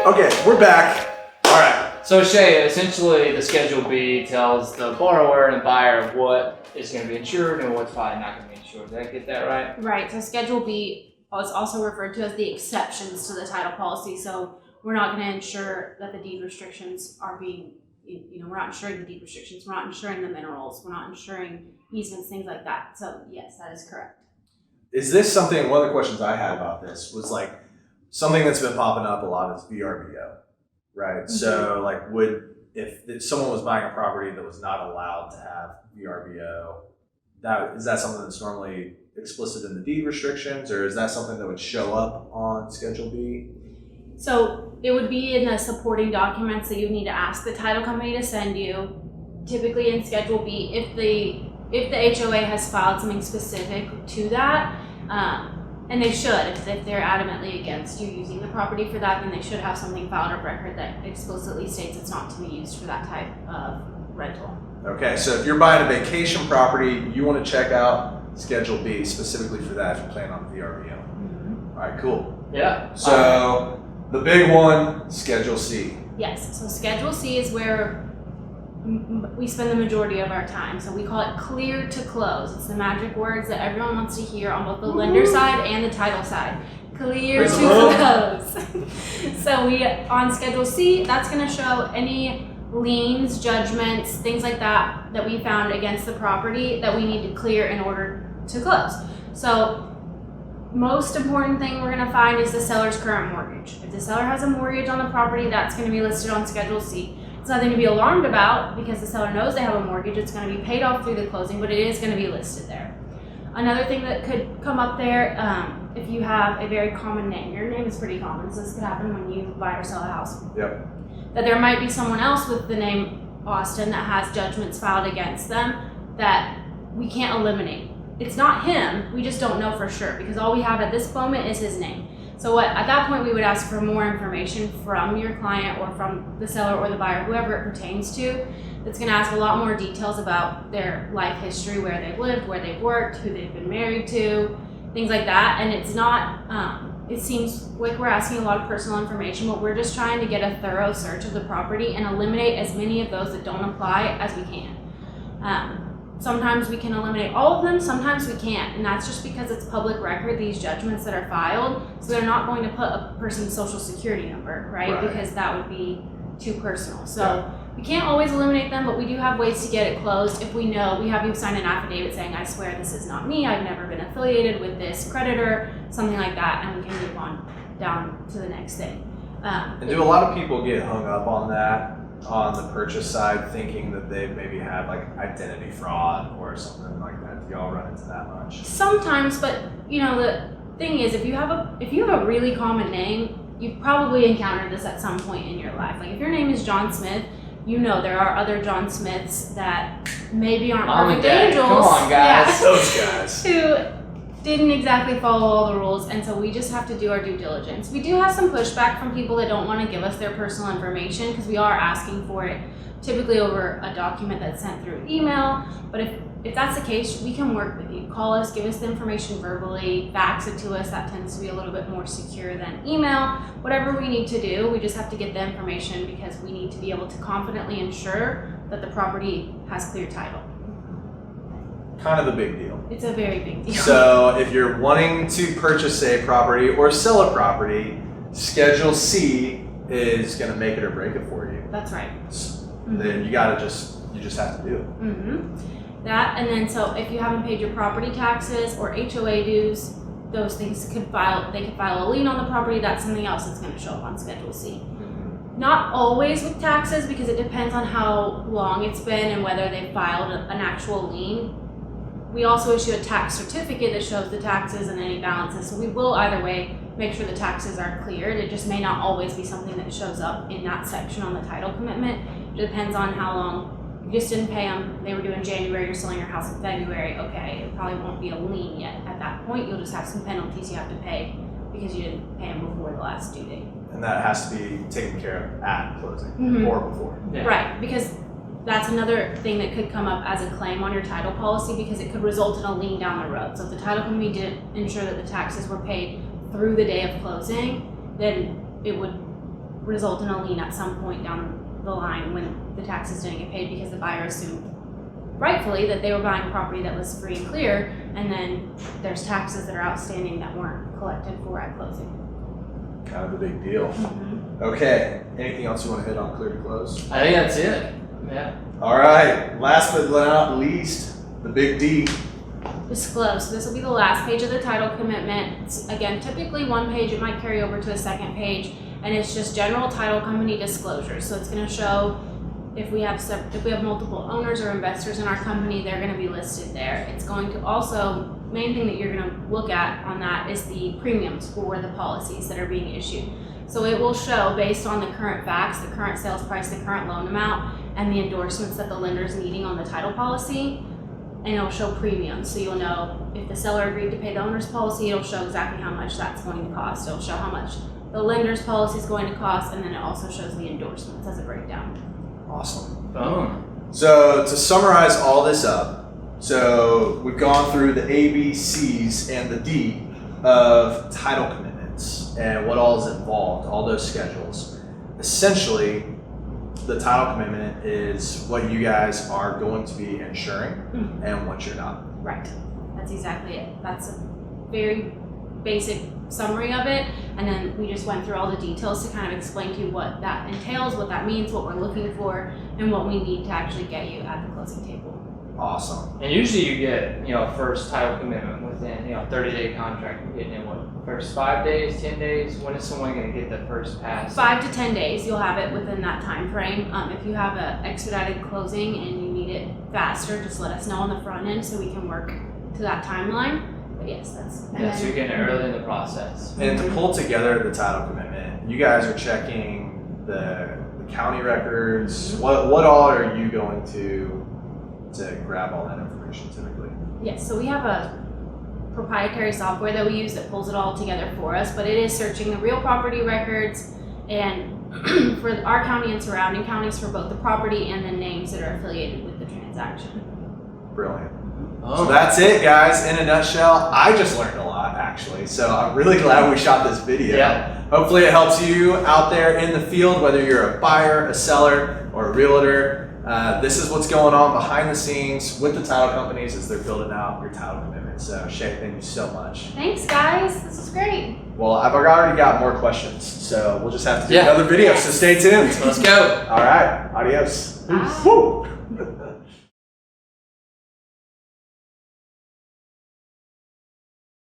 Okay, we're back. All right. So Shea, essentially the Schedule B tells the borrower and buyer what is going to be insured and what's probably not going to be insured. Did I get that right? Right, so Schedule B is also referred to as the exceptions to the title policy. So we're not going to ensure that the deed restrictions are being, we're not insuring the deed restrictions, we're not insuring the minerals, we're not insuring easements, things like that. So yes, that is correct. Is this something, one of the questions I had about this was like, something that's been popping up a lot is VRBO, right? Mm-hmm. So like if someone was buying a property that was not allowed to have VRBO, is that something that's normally explicit in the deed restrictions, or is that something that would show up on Schedule B? So it would be in the supporting documents that you need to ask the title company to send you. Typically in Schedule B, if the HOA has filed something specific to that, and they should, if they're adamantly against you using the property for that, then they should have something filed of record that explicitly states it's not to be used for that type of rental. Okay, so if you're buying a vacation property, you want to check out Schedule B specifically for that if you plan on VRBO. Mm-hmm. All right, cool. Yeah. So the big one, Schedule C. Yes, so Schedule C is where we spend the majority of our time. So we call it clear to close. It's the magic words that everyone wants to hear on both the lender side and the title side. Clear to close. So on Schedule C, that's going to show any liens, judgments, things like that we found against the property that we need to clear in order to close. So most important thing we're going to find is the seller's current mortgage. If the seller has a mortgage on the property, that's going to be listed on Schedule C. It's nothing to be alarmed about because the seller knows they have a mortgage. It's going to be paid off through the closing, but it is going to be listed there. Another thing that could come up there, if you have a very common name, your name is pretty common, so this could happen when you buy or sell a house. Yep. That there might be someone else with the name Austin that has judgments filed against them that we can't eliminate. It's not him, we just don't know for sure because all we have at this moment is his name. So at that point we would ask for more information from your client or from the seller or the buyer, whoever it pertains to. It's going to ask a lot more details about their life history, where they've lived, where they've worked, who they've been married to, things like that. And it's not, it seems like we're asking a lot of personal information, but we're just trying to get a thorough search of the property and eliminate as many of those that don't apply as we can. Sometimes we can eliminate all of them, sometimes we can't, and that's just because it's public record, these judgments that are filed, so they're not going to put a person's social security number, right? Because that would be too personal. So we can't always eliminate them, but we do have ways to get it closed if we know, we have you sign an affidavit saying, I swear this is not me, I've never been affiliated with this creditor, something like that, and we can move on down to the next thing. And do a lot of people get hung up on that? On the purchase side, thinking that they maybe have like identity fraud or something like that. Do y'all run into that much? Sometimes, but the thing is, if you have a really common name, you've probably encountered this at some point in your life. Like if your name is John Smith, there are other John Smiths that maybe aren't perfect angels. Come on, guys. Those guys. Who didn't exactly follow all the rules, and so we just have to do our due diligence. We do have some pushback from people that don't want to give us their personal information because we are asking for it typically over a document that's sent through email. But if that's the case, we can work with you. Call us, give us the information verbally, fax it to us. That tends to be a little bit more secure than email. Whatever we need to do, we just have to get the information because we need to be able to confidently ensure that the property has clear title. Kind of a big deal. It's a very big deal. So if you're wanting to purchase a property or sell a property, Schedule C is going to make it or break it for you. That's right. Then you just have to do it. Mm-hmm. That, and then so if you haven't paid your property taxes or HOA dues, those things they could file a lien on the property. That's something else that's going to show up on Schedule C. Not always with taxes because it depends on how long it's been and whether they filed an actual lien. We also issue a tax certificate that shows the taxes and any balances. So we will either way make sure the taxes are cleared. It just may not always be something that shows up in that section on the title commitment. It depends on how long you just didn't pay them. They were due in January, you're selling your house in February. Okay, it probably won't be a lien yet. At that point, you'll just have some penalties you have to pay because you didn't pay them before the last due date. And that has to be taken care of at closing or before. Yeah. Right, because that's another thing that could come up as a claim on your title policy because it could result in a lien down the road. So if the title company didn't ensure that the taxes were paid through the day of closing, then it would result in a lien at some point down the line when the taxes didn't get paid because the buyer assumed rightfully that they were buying property that was free and clear, and then there's taxes that are outstanding that weren't collected for at closing. Kind of a big deal. Okay, anything else you want to hit on clear to close? I think that's it. Yeah. All right, last but not least, the big D. Disclose. So this will be the last page of the title commitment. It's, again, typically one page. It might carry over to a second page, and it's just general title company disclosures. So it's going to show if we have multiple owners or investors in our company, they're going to be listed there. It's going to also, main thing that you're going to look at on that is the premiums for the policies that are being issued. So it will show based on the current facts, the current sales price, the current loan amount, and the endorsements that the lender is needing on the title policy. And it'll show premiums, so you'll know if the seller agreed to pay the owner's policy, it'll show exactly how much that's going to cost. It'll show how much the lender's policy is going to cost, and then it also shows the endorsements as a breakdown. Awesome. Boom. So to summarize all this up, so we've gone through the A, B, C's, and the D of title commitments and what all is involved, all those schedules. Essentially, the title commitment is what you guys are going to be insuring and what you're not. Right. That's exactly it. That's a very basic summary of it. And then we just went through all the details to kind of explain to you what that entails, what that means, what we're looking for, and what we need to actually get you at the closing table. Awesome. And usually you get, first title commitment within, 30-day contract. You're getting in what, first 5 days, 10 days? When is someone going to get the first pass? 5 to 10 days, you'll have it within that time frame. If you have an expedited closing and you need it faster, just let us know on the front end so we can work to that timeline. But yes, that's. Yeah, so you're getting it early in the process. And to pull together the title commitment, you guys are checking the county records. What all are you going to grab all that information typically? Yes, so we have a proprietary software that we use that pulls it all together for us, but it is searching the real property records and for our county and surrounding counties for both the property and the names that are affiliated with the transaction. Brilliant. Oh. So that's it, guys. In a nutshell, I just learned a lot, actually. So I'm really glad we shot this video. Yeah. Hopefully it helps you out there in the field, whether you're a buyer, a seller, or a realtor. This is what's going on behind the scenes with the title companies as they're building out your title commitment. So Shea, thank you so much. Thanks, guys. This is great. Well, I've already got more questions, so we'll just have to do Yeah. another video, so stay tuned. Let's go. All right, adios. Bye. Woo!